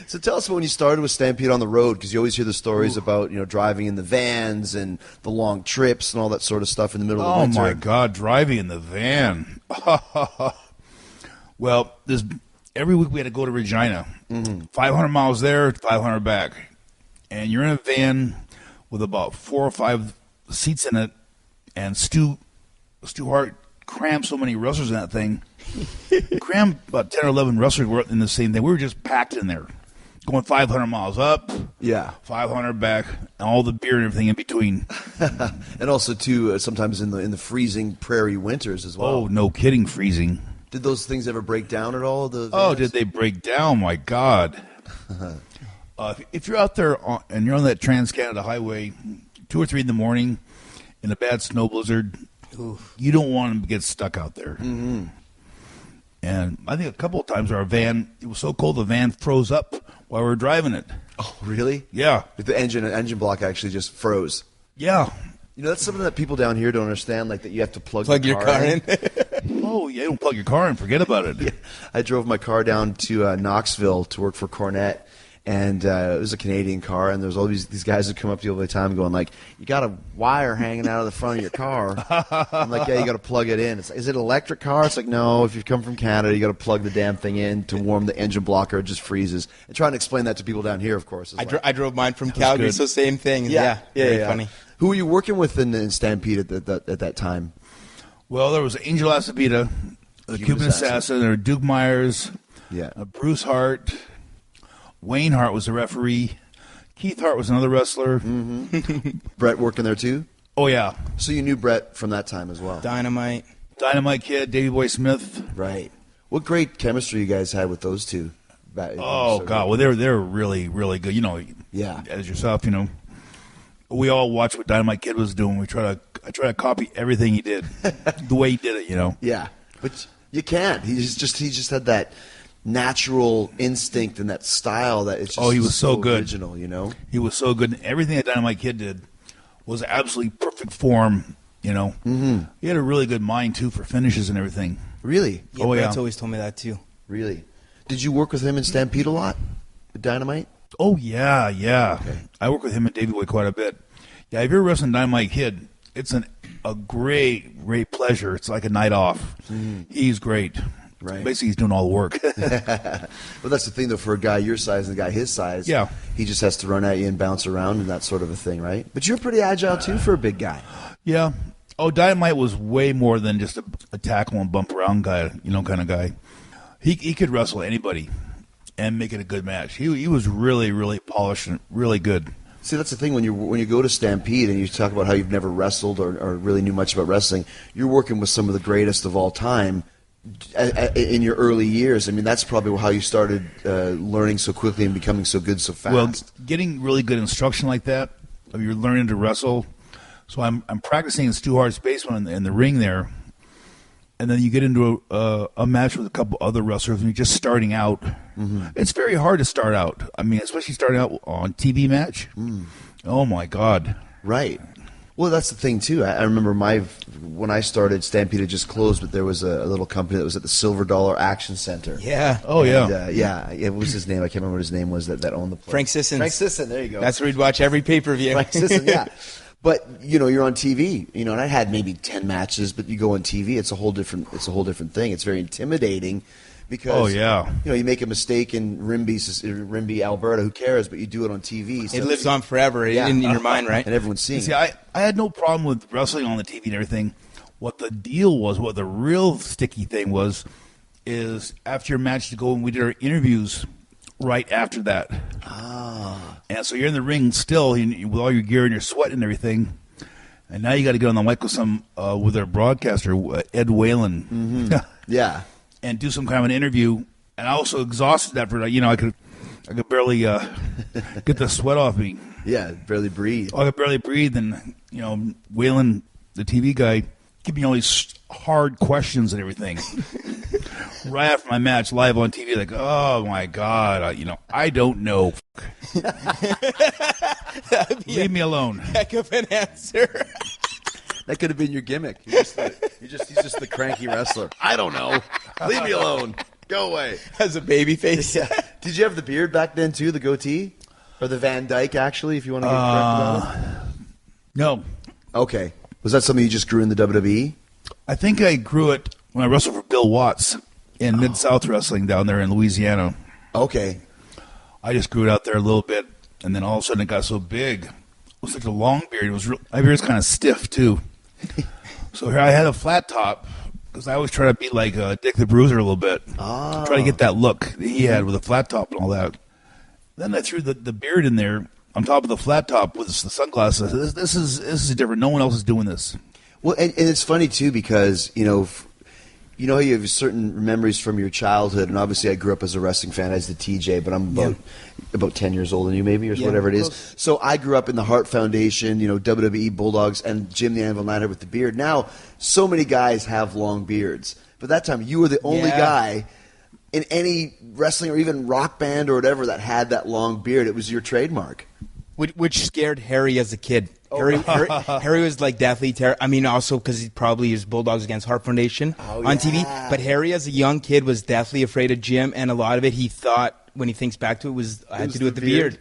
So tell us when you started with Stampede on the road, because you always hear the stories about driving in the vans and the long trips and all that sort of stuff in the middle of the winter. Oh my God, driving in the van. Well, every week we had to go to Regina. 500 miles there, 500 back. And you're in a van with about 4 or 5 seats in it, and Stu Hart crammed so many wrestlers in that thing. Crammed about 10 or 11 wrestlers were in the same thing. We were just packed in there, going 500 miles up, 500 back, and all the beer and everything in between. And also, too, sometimes in the freezing prairie winters as well. Oh, no kidding, freezing. Did those things ever break down at all? Did they break down? My God. If you're out there and you're on that Trans-Canada Highway 2 or 3 in the morning in a bad snow blizzard, you don't want to get stuck out there. Mm-hmm. And I think a couple of times it was so cold the van froze up while we were driving it. Oh, really? Yeah. The engine block actually just froze. Yeah. That's something that people down here don't understand, like that you have to plug your car in. Oh, yeah, don't plug your car in. Forget about it. Yeah. I drove my car down to Knoxville to work for Cornette. And it was a Canadian car, and there's all these guys that come up to you all the time going like, you got a wire hanging out of the front of your car. I'm like, yeah, you got to plug it in. It's like, is it an electric car? It's like, no, if you come from Canada, you got to plug the damn thing in to warm the engine block or it just freezes. And trying to explain that to people down here, of course. I drove mine from Calgary, so same thing. Yeah. Very funny. Who were you working with in Stampede at that time? Well, there was Angel Acevita, the Cuban Assassin, there were Duke Myers, Bruce Hart, Wayne Hart was the referee. Keith Hart was another wrestler. Mm-hmm. Brett working there too? Oh, yeah. So you knew Brett from that time as well? Dynamite Kid, Davey Boy Smith. Right. What great chemistry you guys had with those two. Oh, God. Well, they're really, really good. As yourself, we all watched what Dynamite Kid was doing. I try to copy everything he did, the way he did it, Yeah. But you can't. He just had that natural instinct and that style that it's just he was so good. Original, He was so good. And everything that Dynamite Kid did was absolutely perfect form, Mm-hmm. He had a really good mind, too, for finishes and everything. Really? Yeah, Brett's always told me that, too. Really? Did you work with him in Stampede a lot? With Dynamite? Oh, yeah. Okay. I work with him and Davey Boy quite a bit. Yeah, if you're wrestling Dynamite Kid, it's a great, great pleasure. It's like a night off. Mm-hmm. He's great. Right. Basically, he's doing all the work. Well, that's the thing, though, for a guy your size and a guy his size. Yeah. He just has to run at you and bounce around and that sort of a thing, right? But you're pretty agile, too, for a big guy. Yeah. Oh, Dynamite was way more than just a tackle and bump around guy, kind of guy. He could wrestle anybody and make it a good match. He was really, really polished and really good. See, that's the thing, when you go to Stampede and you talk about how you've never wrestled or really knew much about wrestling, you're working with some of the greatest of all time. In your early years, I mean, that's probably how you started learning so quickly and becoming so good so fast. Well, getting really good instruction like that, you're learning to wrestle. So I'm practicing in Stu Hart's basement in the ring there, and then you get into a match with a couple other wrestlers, and you're just starting out. Mm-hmm. It's very hard to start out. I mean, especially starting out on TV match. Mm. Oh my God! Right. Well, that's the thing, too. I remember when I started, Stampede had just closed, but there was a little company that was at the Silver Dollar Action Center. Yeah. Oh, and, yeah. What was his name? I can't remember what his name was that owned the place. Frank Sissons. Frank Sisson, there you go. That's where we'd watch every pay-per-view. Frank Sisson, yeah. But, you're on TV, and I had maybe 10 matches, but you go on TV, it's a whole different thing. It's very intimidating. Because you make a mistake in Rimbey, Alberta, who cares? But you do it on TV. So it lives on forever in your mind, right? And everyone's seeing it. See, I had no problem with wrestling on the TV and everything. What the deal was, what the real sticky thing was, is after your match to go and we did our interviews right after that. Ah. And so you're in the ring still with all your gear and your sweat and everything. And now you got to get on the mic with their broadcaster, Ed Whalen. Mm-hmm. Yeah. And do some kind of an interview, and I also exhausted after that. I could barely get the sweat off me. Yeah, barely breathe. I could barely breathe, and Waylon, the TV guy, give me all these hard questions and everything. Right after my match, live on TV, like, oh my God, I don't know. Leave me alone. Heck of an answer. That could have been your gimmick. He's just the cranky wrestler. I don't know. Leave me alone. Go away. As a baby face. Yeah. Did you have the beard back then too, the goatee? Or the Van Dyke, actually, if you want to get correct about it? No. Okay. Was that something you just grew in the WWE? I think I grew it when I wrestled for Bill Watts in Mid-South Wrestling down there in Louisiana. Okay. I just grew it out there a little bit, and then all of a sudden it got so big. It was like a long beard. My beard's kind of stiff, too. So here I had a flat top, because I always try to be like Dick the Bruiser a little bit. Oh. Try to get that look that he had with a flat top and all that. Then I threw the beard in there on top of the flat top with the sunglasses. This is different. No one else is doing this. Well, and it's funny, too, because, you know how you have certain memories from your childhood, and obviously I grew up as a wrestling fan as the TJ, but I'm about 10 years older than you maybe, or whatever it is. Close. So I grew up in the Hart Foundation, WWE Bulldogs, and Jim the Anvil Neidhart with the beard. Now, so many guys have long beards. But that time, you were the only guy in any wrestling or even rock band or whatever that had that long beard. It was your trademark. Which scared Harry as a kid. Harry was like deathly terrified. I mean, also because he probably used Bulldogs Against Hart Foundation on TV. But Harry, as a young kid, was deathly afraid of Jim, and a lot of it he thought, when he thinks back to it, had to do with the beard.